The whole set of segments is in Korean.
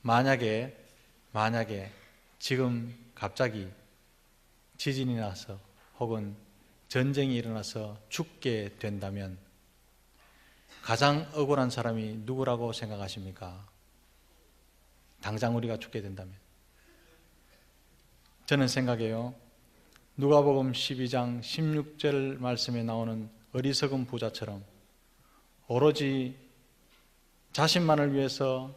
만약에 지금 갑자기 지진이 나서 혹은 전쟁이 일어나서 죽게 된다면 가장 억울한 사람이 누구라고 생각하십니까? 당장 우리가 죽게 된다면. 저는 생각해요. 누가복음 12장 16절 말씀에 나오는 어리석은 부자처럼 오로지 자신만을 위해서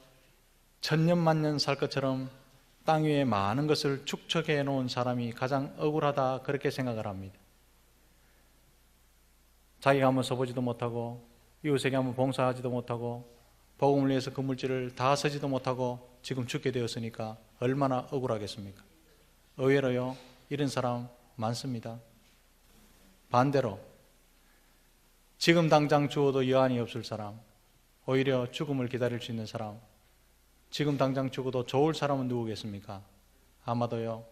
천년만년 살 것처럼 땅 위에 많은 것을 축적해 놓은 사람이 가장 억울하다, 그렇게 생각을 합니다. 자기가 한번 써보지도 못하고 이웃에게 한번 봉사하지도 못하고 복음을 위해서 그 물질을 다 쓰지도 못하고 지금 죽게 되었으니까 얼마나 억울하겠습니까? 의외로요, 이런 사람 많습니다. 반대로 지금 당장 죽어도 여한이 없을 사람, 오히려 죽음을 기다릴 수 있는 사람, 지금 당장 죽어도 좋을 사람은 누구겠습니까? 아마도요,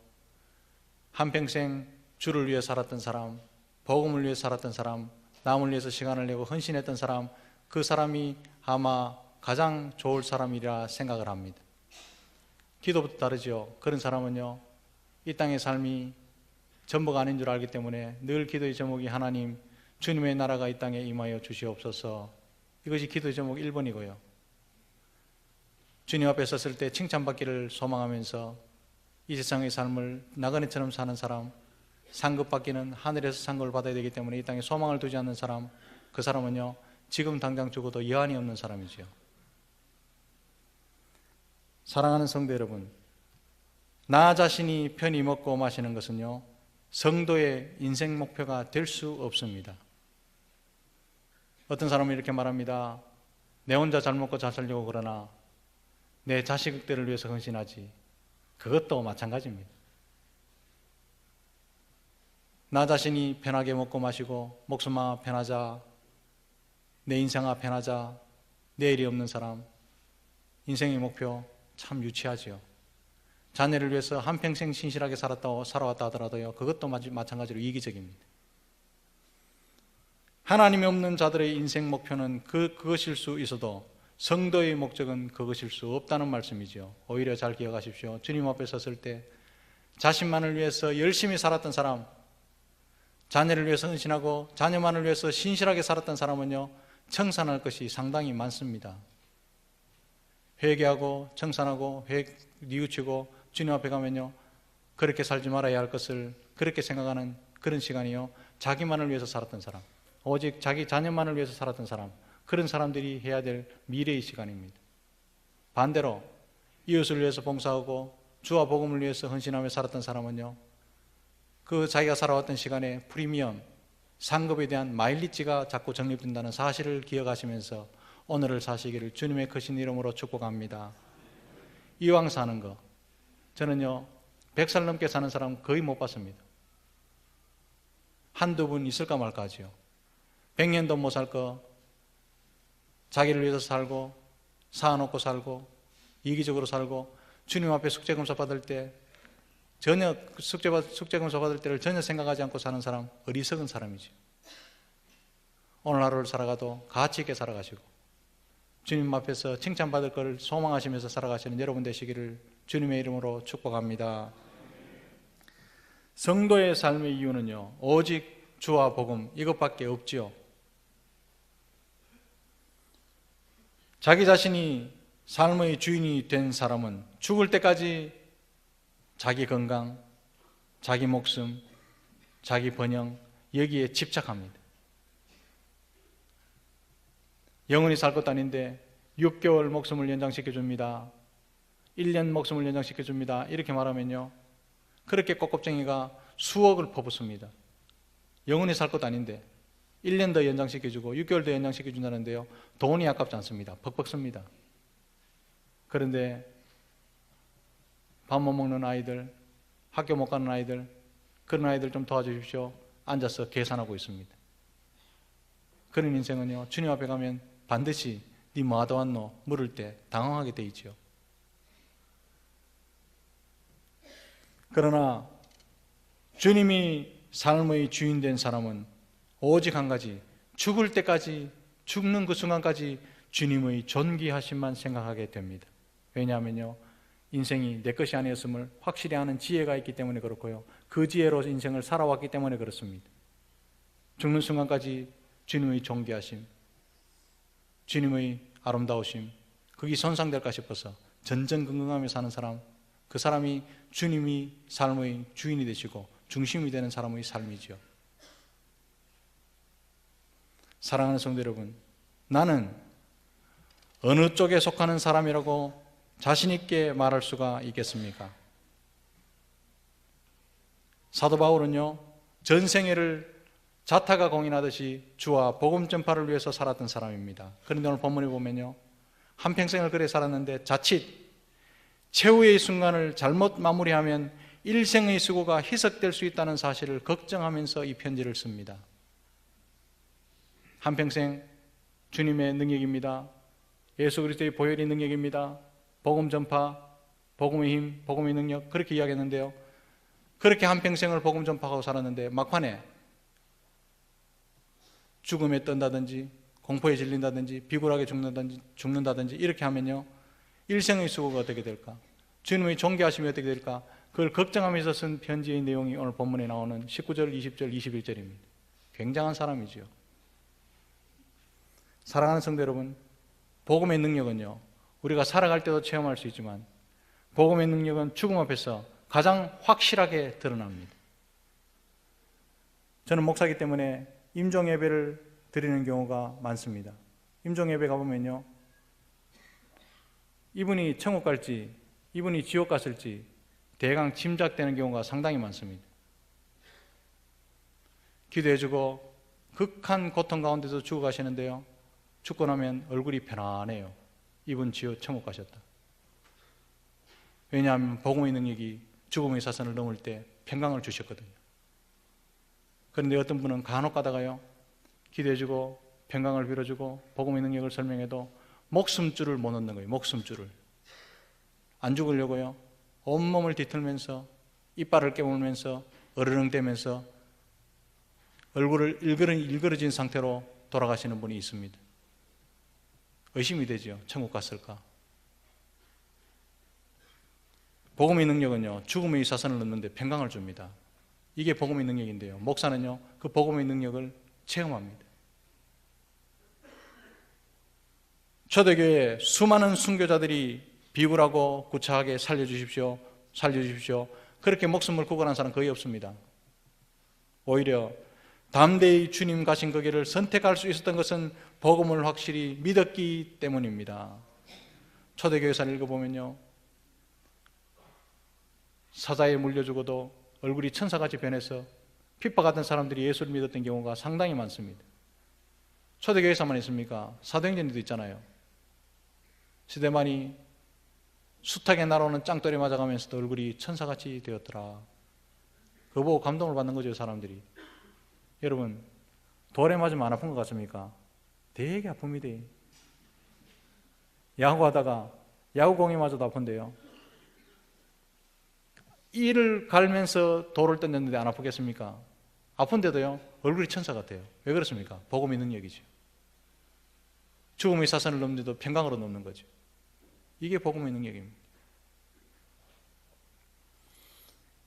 한평생 주를 위해 살았던 사람, 복음을 위해 살았던 사람, 남을 위해서 시간을 내고 헌신했던 사람, 그 사람이 아마 가장 좋을 사람이라 생각을 합니다. 기도부터 다르죠. 그런 사람은요, 이 땅의 삶이 전부가 아닌 줄 알기 때문에 늘 기도의 제목이 하나님, 주님의 나라가 이 땅에 임하여 주시옵소서, 이것이 기도의 제목 1번이고요. 주님 앞에 섰을 때 칭찬받기를 소망하면서 이 세상의 삶을 나그네처럼 사는 사람, 상급받기는 하늘에서 상급을 받아야 되기 때문에 이 땅에 소망을 두지 않는 사람, 그 사람은요, 지금 당장 죽어도 여한이 없는 사람이지요. 사랑하는 성도 여러분, 나 자신이 편히 먹고 마시는 것은요, 성도의 인생 목표가 될 수 없습니다. 어떤 사람은 이렇게 말합니다. 내 혼자 잘 먹고 잘 살려고 그러나 내 자식들을 위해서 헌신하지. 그것도 마찬가지입니다. 나 자신이 편하게 먹고 마시고 목숨아 편하자, 내 인생아 편하자, 내일이 없는 사람, 인생의 목표 참 유치하지요. 자녀를 위해서 한평생 신실하게 살아왔다 하더라도요, 그것도 마찬가지로 이기적입니다. 하나님이 없는 자들의 인생 목표는 그것일 수 있어도 성도의 목적은 그것일 수 없다는 말씀이죠. 오히려 잘 기억하십시오. 주님 앞에 섰을 때 자신만을 위해서 열심히 살았던 사람, 자녀를 위해서 헌신하고 자녀만을 위해서 신실하게 살았던 사람은요, 청산할 것이 상당히 많습니다. 회개하고 청산하고 뉘우치고 주님 앞에 가면요, 그렇게 살지 말아야 할 것을 그렇게 생각하는 그런 시간이요, 자기만을 위해서 살았던 사람, 오직 자기 자녀만을 위해서 살았던 사람, 그런 사람들이 해야 될 미래의 시간입니다. 반대로 이웃을 위해서 봉사하고 주와 복음을 위해서 헌신하며 살았던 사람은요, 그 자기가 살아왔던 시간에 프리미엄, 상급에 대한 마일리지가 자꾸 적립된다는 사실을 기억하시면서 오늘을 사시기를 주님의 크신 이름으로 축복합니다. 이왕 사는 거, 저는요 100살 넘게 사는 사람 거의 못 봤습니다. 한두 분 있을까 말까 하지요. 100년도 못 살 거 자기를 위해서 살고 쌓아놓고 살고 이기적으로 살고 주님 앞에 숙제검사 받을 때 전혀 숙제검사 받을 때를 전혀 생각하지 않고 사는 사람, 어리석은 사람이죠. 오늘 하루를 살아가도 가치 있게 살아가시고 주님 앞에서 칭찬받을 것을 소망하시면서 살아가시는 여러분 되시기를 주님의 이름으로 축복합니다. 성도의 삶의 이유는요, 오직 주와 복음, 이것밖에 없지요. 자기 자신이 삶의 주인이 된 사람은 죽을 때까지 자기 건강, 자기 목숨, 자기 번영, 여기에 집착합니다. 영원히 살 것도 아닌데 6개월 목숨을 연장시켜줍니다, 1년 목숨을 연장시켜줍니다, 이렇게 말하면요, 그렇게 꼽꼽쟁이가 수억을 퍼붓습니다. 영원히 살 것도 아닌데 1년 더 연장시켜주고 6개월 더 연장시켜준다는데요, 돈이 아깝지 않습니다. 벅벅 씁니다. 그런데 밥 못 먹는 아이들, 학교 못 가는 아이들, 그런 아이들 좀 도와주십시오. 앉아서 계산하고 있습니다. 그런 인생은요, 주님 앞에 가면 반드시 네 뭐 하다 왔노? 물을 때 당황하게 돼 있죠. 그러나 주님이 삶의 주인 된 사람은 오직 한 가지, 죽을 때까지, 죽는 그 순간까지 주님의 존귀하심만 생각하게 됩니다. 왜냐하면요, 인생이 내 것이 아니었음을 확실히 아는 지혜가 있기 때문에 그렇고요. 그 지혜로 인생을 살아왔기 때문에 그렇습니다. 죽는 순간까지 주님의 존귀하심, 주님의 아름다우심, 그게 손상될까 싶어서 전전긍긍하며 사는 사람, 그 사람이 주님이 삶의 주인이 되시고 중심이 되는 사람의 삶이지요. 사랑하는 성도 여러분, 나는 어느 쪽에 속하는 사람이라고 자신 있게 말할 수가 있겠습니까? 사도 바울은요, 전생애를 자타가 공인하듯이 주와 복음 전파를 위해서 살았던 사람입니다. 그런데 오늘 본문에 보면요, 한평생을 그래 살았는데 자칫 최후의 순간을 잘못 마무리하면 일생의 수고가 희석될 수 있다는 사실을 걱정하면서 이 편지를 씁니다. 한평생 주님의 능력입니다. 예수 그리스도의 보혈의 능력입니다. 복음 전파, 복음의 힘, 복음의 능력, 그렇게 이야기했는데요, 그렇게 한평생을 복음 전파하고 살았는데 막판에 죽음에 떤다든지 공포에 질린다든지 비굴하게 죽는다든지 이렇게 하면요, 일생의 수고가 어떻게 될까? 주님의 존귀하심이 어떻게 될까? 그걸 걱정하면서 쓴 편지의 내용이 오늘 본문에 나오는 19절, 20절, 21절입니다. 굉장한 사람이지요. 사랑하는 성도 여러분, 복음의 능력은요, 우리가 살아갈 때도 체험할 수 있지만 복음의 능력은 죽음 앞에서 가장 확실하게 드러납니다. 저는 목사이기 때문에 임종 예배를 드리는 경우가 많습니다. 임종 예배 가보면요, 이분이 천국 갈지 이분이 지옥 갔을지 대강 짐작되는 경우가 상당히 많습니다. 기도해주고 극한 고통 가운데서 죽어가시는데요, 죽고 나면 얼굴이 편안해요. 이분 천국 가셨다. 왜냐하면 복음의 능력이 죽음의 사선을 넘을 때 평강을 주셨거든요. 그런데 어떤 분은 간혹 가다가요, 기도해주고 평강을 빌어주고 복음의 능력을 설명해도 목숨줄을 못 얻는 거예요. 목숨줄을 안 죽으려고요, 온몸을 뒤틀면서 이빨을 깨물면서 어르렁대면서 얼굴을 일그러진 상태로 돌아가시는 분이 있습니다. 의심이 되죠. 천국 갔을까? 복음의 능력은요, 죽음의 사선을 넘는데 평강을 줍니다. 이게 복음의 능력인데요, 목사는요, 그 복음의 능력을 체험합니다. 초대교회 수많은 순교자들이 비굴하고 구차하게 살려주십시오, 살려주십시오, 그렇게 목숨을 구걸한 사람 거의 없습니다. 오히려 담대히 주님 가신 그 길을 선택할 수 있었던 것은 복음을 확실히 믿었기 때문입니다. 초대교회사를 읽어보면요, 사자에 물려 죽어도 얼굴이 천사같이 변해서 핍박하던 사람들이 예수를 믿었던 경우가 상당히 많습니다. 초대교회에서만 있습니까? 사도행전에도 있잖아요. 스데반이 숱하게 날아오는 짱돌에 맞아가면서도 얼굴이 천사같이 되었더라. 그거 보고 감동을 받는 거죠, 사람들이. 여러분, 돌에 맞으면 안 아픈 것 같습니까? 되게 아픕니다. 야구하다가 야구공이 맞아도 아픈데요, 이를 갈면서 돌을 던졌는데 안 아프겠습니까? 아픈데도요, 얼굴이 천사 같아요. 왜 그렇습니까? 복음의 능력이죠. 죽음의 사선을 넘는데도 평강으로 넘는 거죠. 이게 복음의 능력입니다.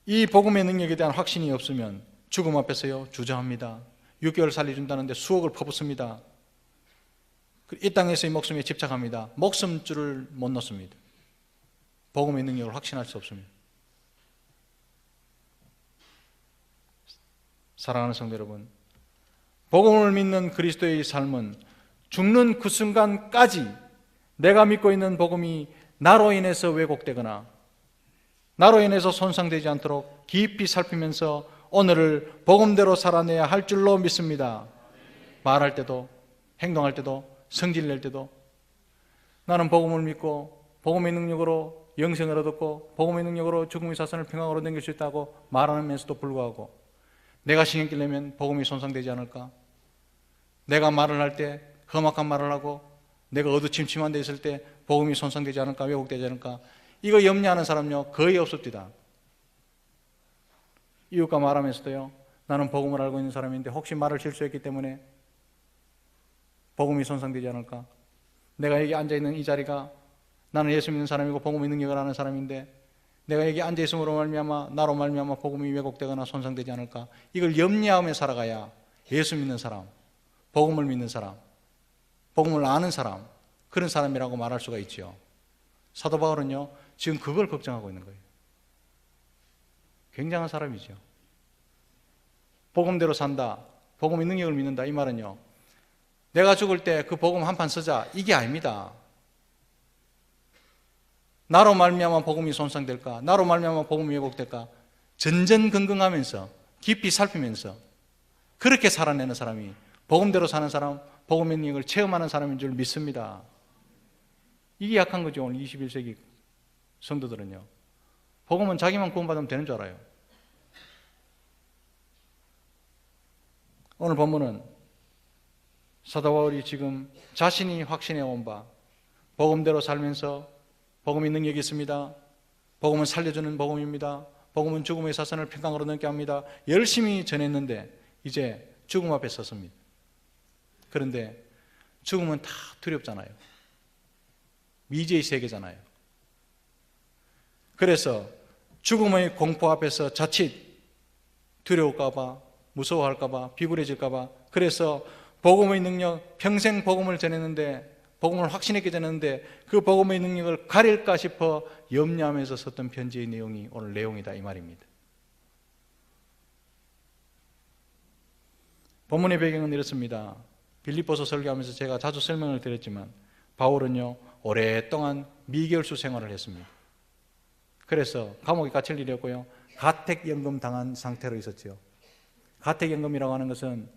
이 복음의 능력에 대한 확신이 없으면 죽음 앞에서요, 주저합니다. 6개월 살려준다는데 수억을 퍼붓습니다. 이 땅에서의 목숨에 집착합니다. 목숨줄을 못 놓습니다. 복음의 능력을 확신할 수 없습니다. 사랑하는 성도 여러분, 복음을 믿는 그리스도의 삶은 죽는 그 순간까지 내가 믿고 있는 복음이 나로 인해서 왜곡되거나 나로 인해서 손상되지 않도록 깊이 살피면서 오늘을 복음대로 살아내야 할 줄로 믿습니다. 말할 때도, 행동할 때도, 성질 낼 때도 나는 복음을 믿고 복음의 능력으로 영생을 얻었고 복음의 능력으로 죽음의 사선을 평강으로 넘길 수 있다고 말하면서도 불구하고 내가 신경질 내면 복음이 손상되지 않을까? 내가 말을 할 때 험악한 말을 하고 내가 어두침침한 데 있을 때 복음이 손상되지 않을까? 왜곡되지 않을까? 이거 염려하는 사람요 거의 없습니다. 이웃과 말하면서도요, 나는 복음을 알고 있는 사람인데 혹시 말을 실수했기 때문에 복음이 손상되지 않을까? 내가 여기 앉아있는 이 자리가 나는 예수 믿는 사람이고 복음의 능력을 아는 사람인데 내가 여기 앉아 있음으로 말미암아 나로 말미암아 복음이 왜곡되거나 손상되지 않을까? 이걸 염려하며 살아가야 예수 믿는 사람, 복음을 믿는 사람, 복음을 아는 사람, 그런 사람이라고 말할 수가 있죠. 사도 바울은요, 지금 그걸 걱정하고 있는 거예요. 굉장한 사람이죠. 복음대로 산다, 복음의 능력을 믿는다, 이 말은요, 내가 죽을 때 그 복음 한 판 쓰자, 이게 아닙니다. 나로 말미암아 복음이 손상될까? 나로 말미암아 복음이 왜곡될까? 전전긍긍하면서 깊이 살피면서 그렇게 살아내는 사람이 복음대로 사는 사람, 복음의 능력을 체험하는 사람인 줄 믿습니다. 이게 약한 거죠. 오늘 21세기 성도들은요. 복음은 자기만 구원받으면 되는 줄 알아요. 오늘 본문은 사도 바울이 지금 자신이 확신해 온 바, 복음대로 살면서 복음이 능력이 있습니다. 복음은 살려주는 복음입니다. 복음은 죽음의 사선을 평강으로 넘게 합니다. 열심히 전했는데 이제 죽음 앞에 섰습니다. 그런데 죽음은 다 두렵잖아요. 미지의 세계잖아요. 그래서 죽음의 공포 앞에서 자칫 두려울까 봐, 무서워할까 봐, 비굴해질까 봐, 그래서 복음의 능력, 평생 복음을 전했는데 복음을 확신했게 전했는데 그 복음의 능력을 가릴까 싶어 염려하면서 썼던 편지의 내용이 오늘 내용이다, 이 말입니다. 본문의 배경은 이렇습니다. 빌립보서 설교하면서 제가 자주 설명을 드렸지만 바울은요, 오랫동안 미결수 생활을 했습니다. 그래서 감옥에 갇힐 일이었고요, 가택연금 당한 상태로 있었죠. 가택연금이라고 하는 것은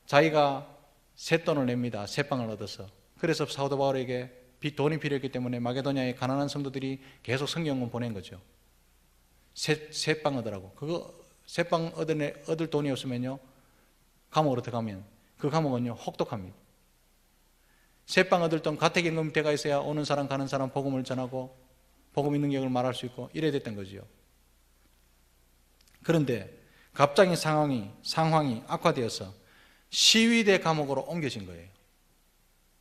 자기가 쇳돈을 냅니다. 쇳방을 얻어서. 그래서 사도 바울에게 돈이 필요했기 때문에 마게도냐의 가난한 성도들이 계속 성경을 보낸 거죠. 쇳방 얻으라고. 그거 쇳방 얻을 돈이 없으면요, 감옥으로 들어가면 그 감옥은요, 혹독합니다. 쇳방 얻을 돈, 가택연금 대가 있어야 오는 사람 가는 사람 복음을 전하고 복음의 능력을 말할 수 있고 이래야 됐던 거죠. 그런데 갑자기 상황이 악화되어서 시위대 감옥으로 옮겨진 거예요.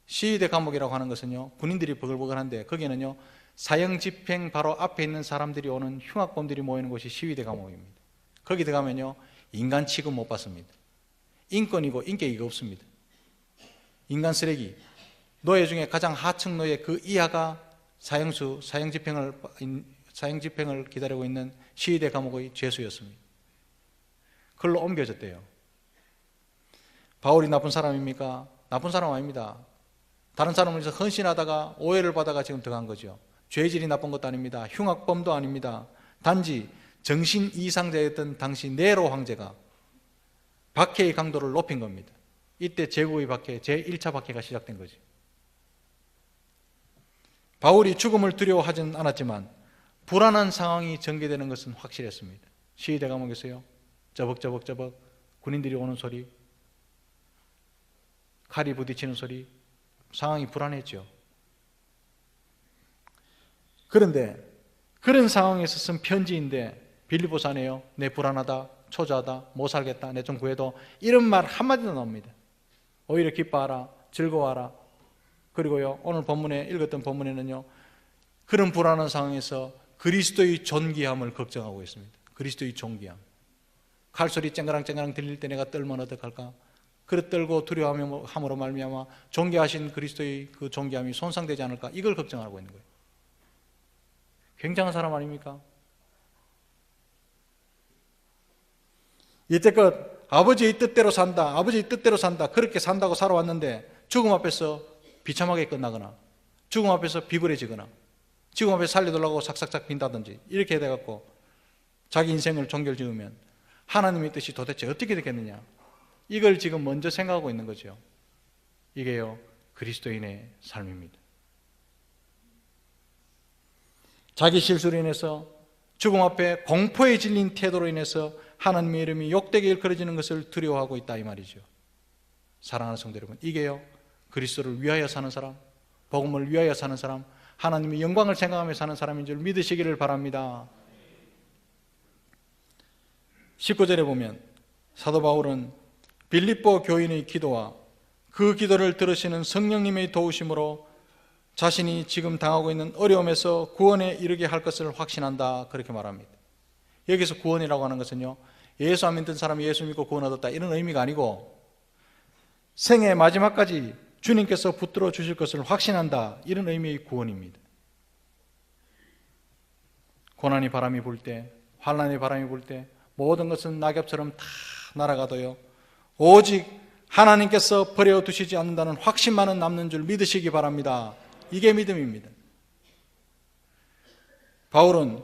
시위대 감옥이라고 하는 것은요, 군인들이 버글버글한데 거기는요, 사형집행 바로 앞에 있는 사람들이 오는 흉악범들이 모이는 곳이 시위대 감옥입니다. 거기 들어가면요, 인간 취급 못 받습니다. 인권이고 인격이 없습니다. 인간 쓰레기, 노예 중에 가장 하층 노예 그 이하가 사형집행을 기다리고 있는 시위대 감옥의 죄수였습니다. 그걸로 옮겨졌대요. 바울이 나쁜 사람입니까? 나쁜 사람 아닙니다. 다른 사람을 위해서 헌신하다가 오해를 받아가 지금 들어간 거죠. 죄질이 나쁜 것도 아닙니다. 흉악범도 아닙니다. 단지 정신 이상자였던 당시 네로 황제가 박해의 강도를 높인 겁니다. 이때 제국의 박해, 제1차 박해가 시작된 거죠. 바울이 죽음을 두려워하지는 않았지만 불안한 상황이 전개되는 것은 확실했습니다. 시위대 감옥에서요, 저벅저벅 군인들이 오는 소리, 칼이 부딪히는 소리, 상황이 불안했죠. 그런데 그런 상황에서 쓴 편지인데 빌립보서 안에요, 내 불안하다, 초조하다, 못 살겠다, 내 좀 구해도, 이런 말 한마디도 나옵니다. 오히려 기뻐하라, 즐거워하라. 그리고요, 오늘 본문에 읽었던 본문에는요, 그런 불안한 상황에서 그리스도의 존귀함을 걱정하고 있습니다. 그리스도의 존귀함. 칼소리 쨍그랑쨍그랑 들릴 때 내가 떨면 어떡할까? 그릇 떨고 두려워함으로 말미암아 존귀하신 그리스도의 그 존귀함이 손상되지 않을까? 이걸 걱정하고 있는 거예요. 굉장한 사람 아닙니까? 이때껏 아버지의 뜻대로 산다, 아버지의 뜻대로 산다, 그렇게 산다고 살아왔는데 죽음 앞에서 비참하게 끝나거나 죽음 앞에서 비굴해지거나 죽음 앞에 살려달라고 삭삭삭 빈다든지 이렇게 돼갖고 자기 인생을 종결지으면 하나님의 뜻이 도대체 어떻게 되겠느냐, 이걸 지금 먼저 생각하고 있는 거죠. 이게요, 그리스도인의 삶입니다. 자기 실수로 인해서 죽음 앞에 공포에 질린 태도로 인해서 하나님의 이름이 욕되게 일컬어지는 것을 두려워하고 있다, 이 말이죠. 사랑하는 성도 여러분, 이게요, 그리스도를 위하여 사는 사람, 복음을 위하여 사는 사람, 하나님의 영광을 생각하며 사는 사람인 줄 믿으시기를 바랍니다. 19절에 보면 사도 바울은 빌립보 교인의 기도와 그 기도를 들으시는 성령님의 도우심으로 자신이 지금 당하고 있는 어려움에서 구원에 이르게 할 것을 확신한다, 그렇게 말합니다. 여기서 구원이라고 하는 것은요, 예수 안 믿던 사람이 예수 믿고 구원 얻었다, 이런 의미가 아니고 생애 마지막까지 주님께서 붙들어 주실 것을 확신한다, 이런 의미의 구원입니다. 고난이 바람이 불 때, 환난의 바람이 불 때 모든 것은 낙엽처럼 다 날아가도요, 오직 하나님께서 버려두시지 않는다는 확신만은 남는 줄 믿으시기 바랍니다. 이게 믿음입니다. 바울은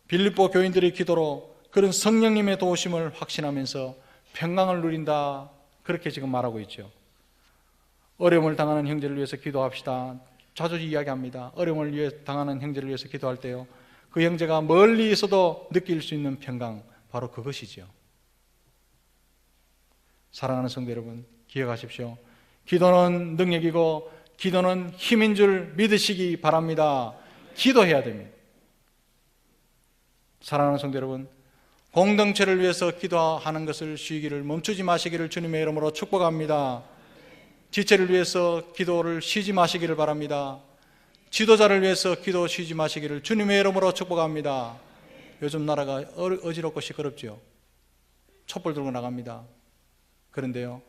빌립보 교인들의 기도로 그런 성령님의 도우심을 확신하면서 평강을 누린다, 그렇게 지금 말하고 있죠. 어려움을 당하는 형제를 위해서 기도합시다. 자주 이야기합니다. 어려움을 당하는 형제를 위해서 기도할 때요, 그 형제가 멀리 있어도 느낄 수 있는 평강, 바로 그것이죠. 사랑하는 성도 여러분, 기억하십시오. 기도는 능력이고 기도는 힘인 줄 믿으시기 바랍니다. 기도해야 됩니다. 사랑하는 성도 여러분, 공동체를 위해서 기도하는 것을 쉬기를 멈추지 마시기를 주님의 이름으로 축복합니다. 지체를 위해서 기도를 쉬지 마시기를 바랍니다. 지도자를 위해서 기도 쉬지 마시기를 주님의 이름으로 축복합니다. 요즘 나라가 어지럽고 시끄럽지요. 촛불 들고 나갑니다. 그런데요,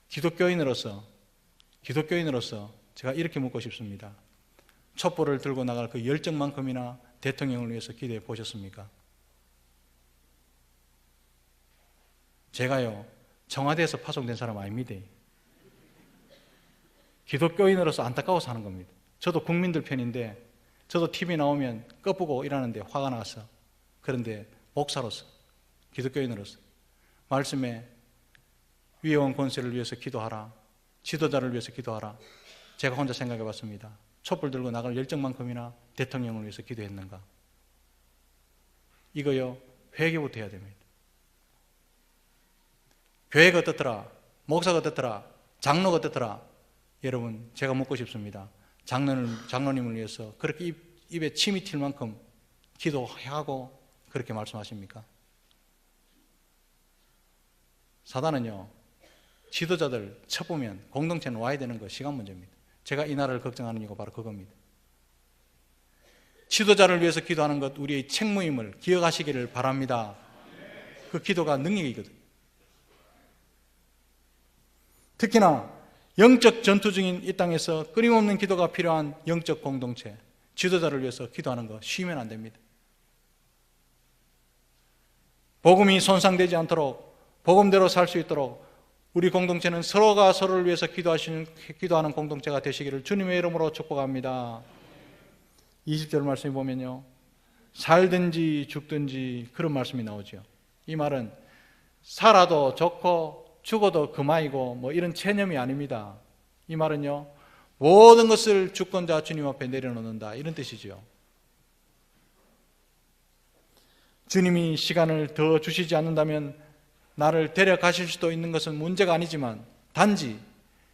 기독교인으로서 제가 이렇게 묻고 싶습니다. 촛불을 들고 나갈 그 열정만큼이나 대통령을 위해서 기도해 보셨습니까? 제가요, 청와대에서 파송된 사람 아닙니다. 기독교인으로서 안타까워서 하는 겁니다. 저도 국민들 편인데, 저도 TV 나오면 꺼쁘고 이러는데 화가 나서. 그런데 목사로서, 기독교인으로서 말씀에 위대한 권세를 위해서 기도하라, 지도자를 위해서 기도하라, 제가 혼자 생각해 봤습니다. 촛불 들고 나갈 열정만큼이나 대통령을 위해서 기도했는가? 이거요, 회개부터 해야 됩니다. 교회가 어떻더라, 목사가 어떻더라, 장로가 어떻더라. 여러분, 제가 묻고 싶습니다. 장로님을 위해서 그렇게 입에 침이 튈 만큼 기도하고 그렇게 말씀하십니까? 사단은요, 지도자들 쳐보면 공동체는 와야 되는 거 시간 문제입니다. 제가 이 나라를 걱정하는 이유가 바로 그겁니다. 지도자를 위해서 기도하는 것, 우리의 책무임을 기억하시기를 바랍니다. 그 기도가 능력이거든요. 특히나 영적 전투 중인 이 땅에서 끊임없는 기도가 필요한 영적 공동체, 지도자를 위해서 기도하는 거 쉬면 안 됩니다. 복음이 손상되지 않도록, 복음대로 살 수 있도록 우리 공동체는 서로가 서로를 위해서 기도하는 공동체가 되시기를 주님의 이름으로 축복합니다. 20절 말씀에 보면요, 살든지 죽든지 그런 말씀이 나오죠. 이 말은 살아도 좋고 죽어도 그만이고 뭐 이런 체념이 아닙니다. 이 말은요, 모든 것을 주권자 주님 앞에 내려놓는다, 이런 뜻이죠. 주님이 시간을 더 주시지 않는다면 나를 데려가실 수도 있는 것은 문제가 아니지만, 단지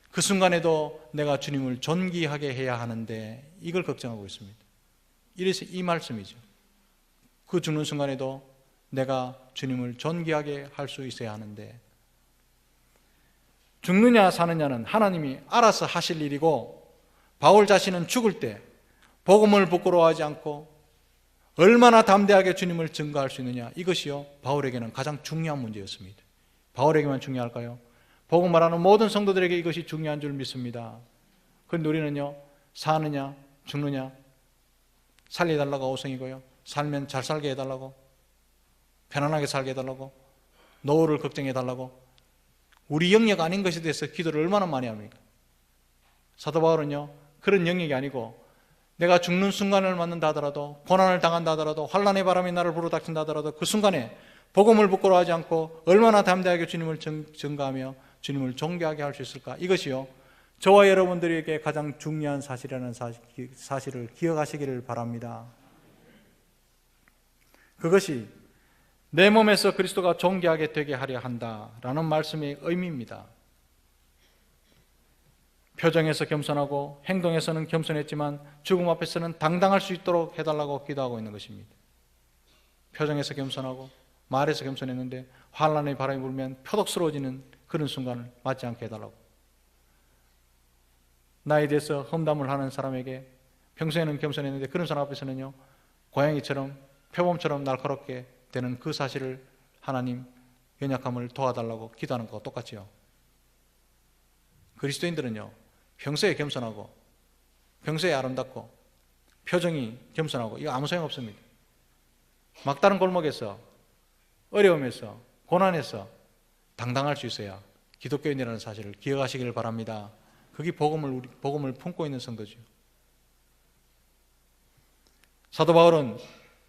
그 순간에도 내가 주님을 존귀하게 해야 하는데 이걸 걱정하고 있습니다. 이래서 이 말씀이죠. 그 죽는 순간에도 내가 주님을 존귀하게 할 수 있어야 하는데, 죽느냐 사느냐는 하나님이 알아서 하실 일이고, 바울 자신은 죽을 때 복음을 부끄러워하지 않고 얼마나 담대하게 주님을 증거할 수 있느냐, 이것이요, 바울에게는 가장 중요한 문제였습니다. 바울에게만 중요할까요? 복음 말하는 모든 성도들에게 이것이 중요한 줄 믿습니다. 그런데 우리는요, 사느냐 죽느냐, 살려달라고 오성이고요, 살면 잘 살게 해달라고, 편안하게 살게 해달라고, 노후를 걱정해달라고, 우리 영역 아닌 것에 대해서 기도를 얼마나 많이 합니까? 사도 바울은요, 그런 영역이 아니고 내가 죽는 순간을 맞는다 하더라도, 고난을 당한다 하더라도, 환난의 바람이 나를 불어닥친다 하더라도 그 순간에 복음을 부끄러워하지 않고 얼마나 담대하게 주님을 증거하며 주님을 존귀하게 할 수 있을까? 이것이요, 저와 여러분들에게 가장 중요한 사실이라는 사실을 기억하시기를 바랍니다. 그것이 내 몸에서 그리스도가 존귀하게 되게 하려 한다라는 말씀의 의미입니다. 표정에서 겸손하고 행동에서는 겸손했지만 죽음 앞에서는 당당할 수 있도록 해달라고 기도하고 있는 것입니다. 표정에서 겸손하고 말에서 겸손했는데 환난의 바람이 불면 표독스러워지는 그런 순간을 맞지 않게 해달라고. 나에 대해서 험담을 하는 사람에게 평소에는 겸손했는데 그런 사람 앞에서는요, 고양이처럼 표범처럼 날카롭게 되는 그 사실을 하나님 연약함을 도와달라고 기도하는 것과 똑같지요. 그리스도인들은요, 평소에 겸손하고 평소에 아름답고 표정이 겸손하고 이거 아무 소용없습니다. 막다른 골목에서 어려움에서 고난에서 당당할 수 있어야 기독교인이라는 사실을 기억하시기를 바랍니다. 그게 복음을 품고 있는 성도죠. 사도 바울은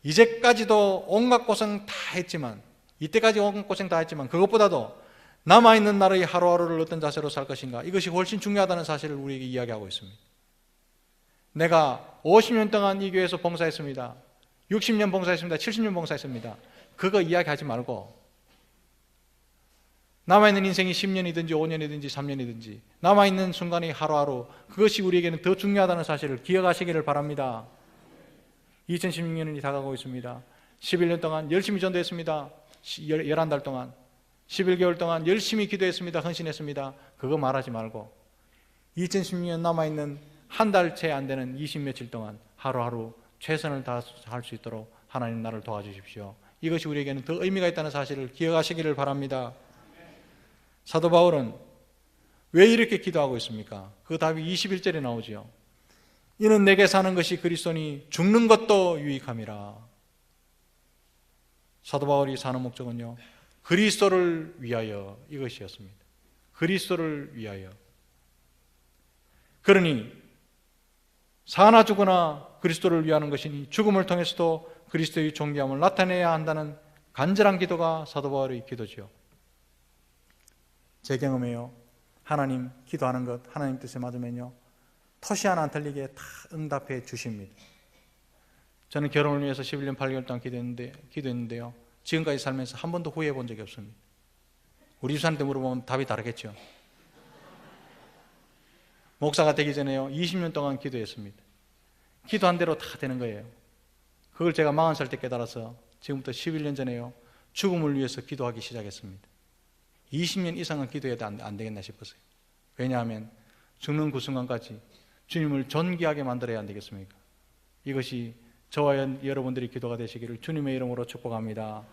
이제까지도 온갖 고생 다 했지만, 이때까지 온갖 고생 다 했지만 그것보다도 남아있는 나의 하루하루를 어떤 자세로 살 것인가, 이것이 훨씬 중요하다는 사실을 우리에게 이야기하고 있습니다. 내가 50년 동안 이 교회에서 봉사했습니다. 60년 봉사했습니다. 70년 봉사했습니다. 그거 이야기하지 말고 남아있는 인생이 10년이든지 5년이든지 3년이든지 남아있는 순간의 하루하루, 그것이 우리에게는 더 중요하다는 사실을 기억하시기를 바랍니다. 2016년이 다가오고 있습니다. 11년 동안 열심히 전도했습니다. 11달 동안 11개월 동안 열심히 기도했습니다. 헌신했습니다. 그거 말하지 말고 2016년 남아있는 한 달 채 안 되는 20며칠 동안 하루하루 최선을 다할 수 있도록 하나님 나를 도와주십시오. 이것이 우리에게는 더 의미가 있다는 사실을 기억하시기를 바랍니다. 사도 바울은 왜 이렇게 기도하고 있습니까? 그 답이 21절에 나오지요. 이는 내게 사는 것이 그리스도니 죽는 것도 유익함이라. 사도 바울이 사는 목적은요, 그리스도를 위하여 이것이었습니다. 그리스도를 위하여. 그러니 사나 죽으나 그리스도를 위하는 것이니 죽음을 통해서도 그리스도의 존귀함을 나타내야 한다는 간절한 기도가 사도 바울의 기도지요. 제 경험에요, 하나님 기도하는 것 하나님 뜻에 맞으면요, 토시 하나 안 틀리게 다 응답해 주십니다. 저는 결혼을 위해서 11년 8개월 동안 기도했는데요, 지금까지 살면서 한 번도 후회해 본 적이 없습니다. 우리 집사한테 물어보면 답이 다르겠죠. 목사가 되기 전에요, 20년 동안 기도했습니다. 기도한 대로 다 되는 거예요. 그걸 제가 40살 때 깨달아서 지금부터 11년 전에요, 죽음을 위해서 기도하기 시작했습니다. 20년 이상은 기도해도 안 되겠나 싶었어요. 왜냐하면 죽는 그 순간까지 주님을 존귀하게 만들어야 안 되겠습니까? 이것이 저와 여러분들이 기도가 되시기를 주님의 이름으로 축복합니다.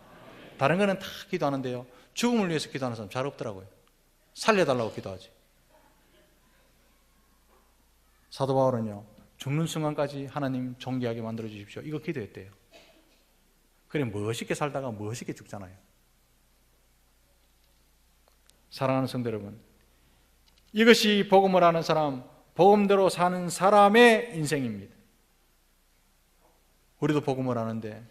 다른 거는 다 기도하는데요, 죽음을 위해서 기도하는 사람 잘 없더라고요. 살려달라고 기도하지. 사도 바울은요, 죽는 순간까지 하나님 존귀하게 만들어 주십시오, 이거 기도했대요. 그래 멋있게 살다가 멋있게 죽잖아요. 사랑하는 성도 여러분, 이것이 복음을 아는 사람, 복음대로 사는 사람의 인생입니다. 우리도 복음을 아는데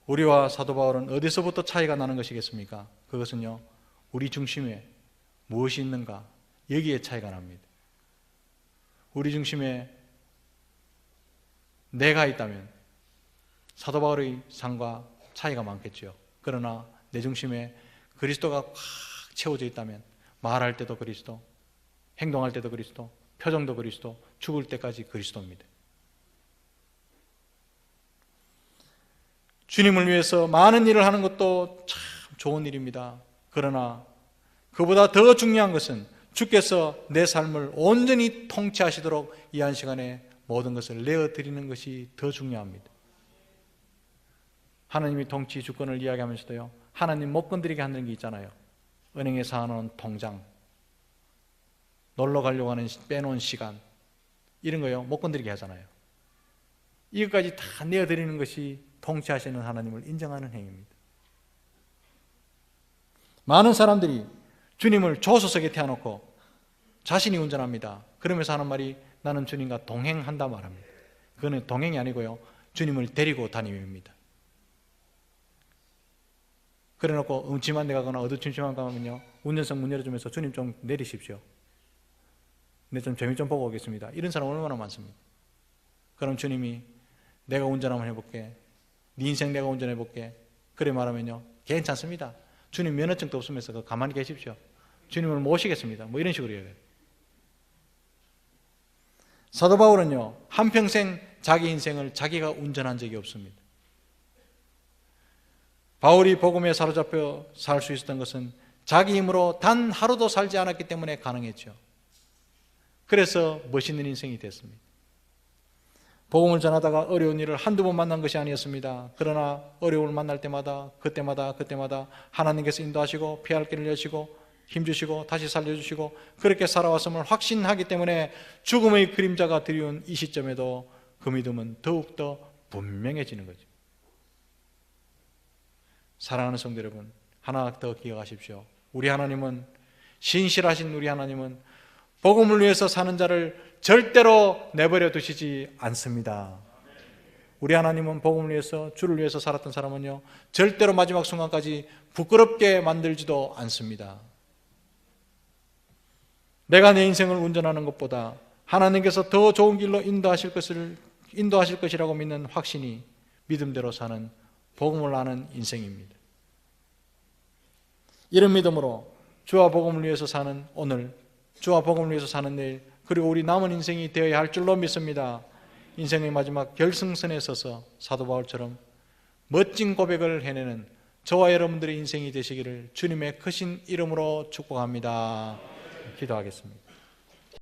우리와 사도 바울은 어디서부터 차이가 나는 것이겠습니까? 그것은요, 우리 중심에 무엇이 있는가, 여기에 차이가 납니다. 우리 중심에 내가 있다면 사도 바울의 삶과 차이가 많겠죠. 그러나 내 중심에 그리스도가 꽉 채워져 있다면 말할 때도 그리스도, 행동할 때도 그리스도, 표정도 그리스도, 죽을 때까지 그리스도입니다. 주님을 위해서 많은 일을 하는 것도 참 좋은 일입니다. 그러나 그보다 더 중요한 것은 주께서 내 삶을 온전히 통치하시도록 이 한 시간에 모든 것을 내어드리는 것이 더 중요합니다. 하나님이 통치 주권을 이야기하면서도요, 하나님 못 건드리게 하는 게 있잖아요. 은행에 사놓은 통장, 놀러 가려고 하는 빼놓은 시간, 이런 거요 못 건드리게 하잖아요. 이것까지 다 내어드리는 것이 통치하시는 하나님을 인정하는 행위입니다. 많은 사람들이 주님을 조수석에 태워놓고 자신이 운전합니다. 그러면서 하는 말이 나는 주님과 동행한다 말합니다. 그거는 동행이 아니고요, 주님을 데리고 다님입니다. 그래놓고 음침한 데 가거나 어두침침한 데 가면요, 운전석 문 열어주면서 주님 좀 내리십시오, 내 좀 재미 좀 보고 오겠습니다, 이런 사람 얼마나 많습니다. 그럼 주님이 내가 운전 한번 해볼게, 네 인생 내가 운전해볼게, 그래 말하면요, 괜찮습니다, 주님 면허증도 없으면서 가만히 계십시오, 주님을 모시겠습니다, 뭐 이런 식으로 얘기해요. 사도 바울은요, 한평생 자기 인생을 자기가 운전한 적이 없습니다. 바울이 복음에 사로잡혀 살 수 있었던 것은 자기 힘으로 단 하루도 살지 않았기 때문에 가능했죠. 그래서 멋있는 인생이 됐습니다. 복음을 전하다가 어려운 일을 한두 번 만난 것이 아니었습니다. 그러나 어려움을 만날 때마다 그때마다 하나님께서 인도하시고 피할 길을 여시고 힘주시고 다시 살려주시고 그렇게 살아왔음을 확신하기 때문에 죽음의 그림자가 드리운 이 시점에도 그 믿음은 더욱더 분명해지는 거죠. 사랑하는 성도 여러분, 하나 더 기억하십시오. 우리 하나님은, 신실하신 우리 하나님은 복음을 위해서 사는 자를 절대로 내버려 두시지 않습니다. 우리 하나님은 복음을 위해서, 주를 위해서 살았던 사람은요, 절대로 마지막 순간까지 부끄럽게 만들지도 않습니다. 내가 내 인생을 운전하는 것보다 하나님께서 더 좋은 길로 인도하실 것이라고 믿는 확신이 믿음대로 사는, 복음을 아는 인생입니다. 이런 믿음으로 주와 복음을 위해서 사는 오늘, 주와 복음을 위해서 사는 내일, 그리고 우리 남은 인생이 되어야 할 줄로 믿습니다. 인생의 마지막 결승선에 서서 사도 바울처럼 멋진 고백을 해내는 저와 여러분들의 인생이 되시기를 주님의 크신 이름으로 축복합니다. 기도하겠습니다.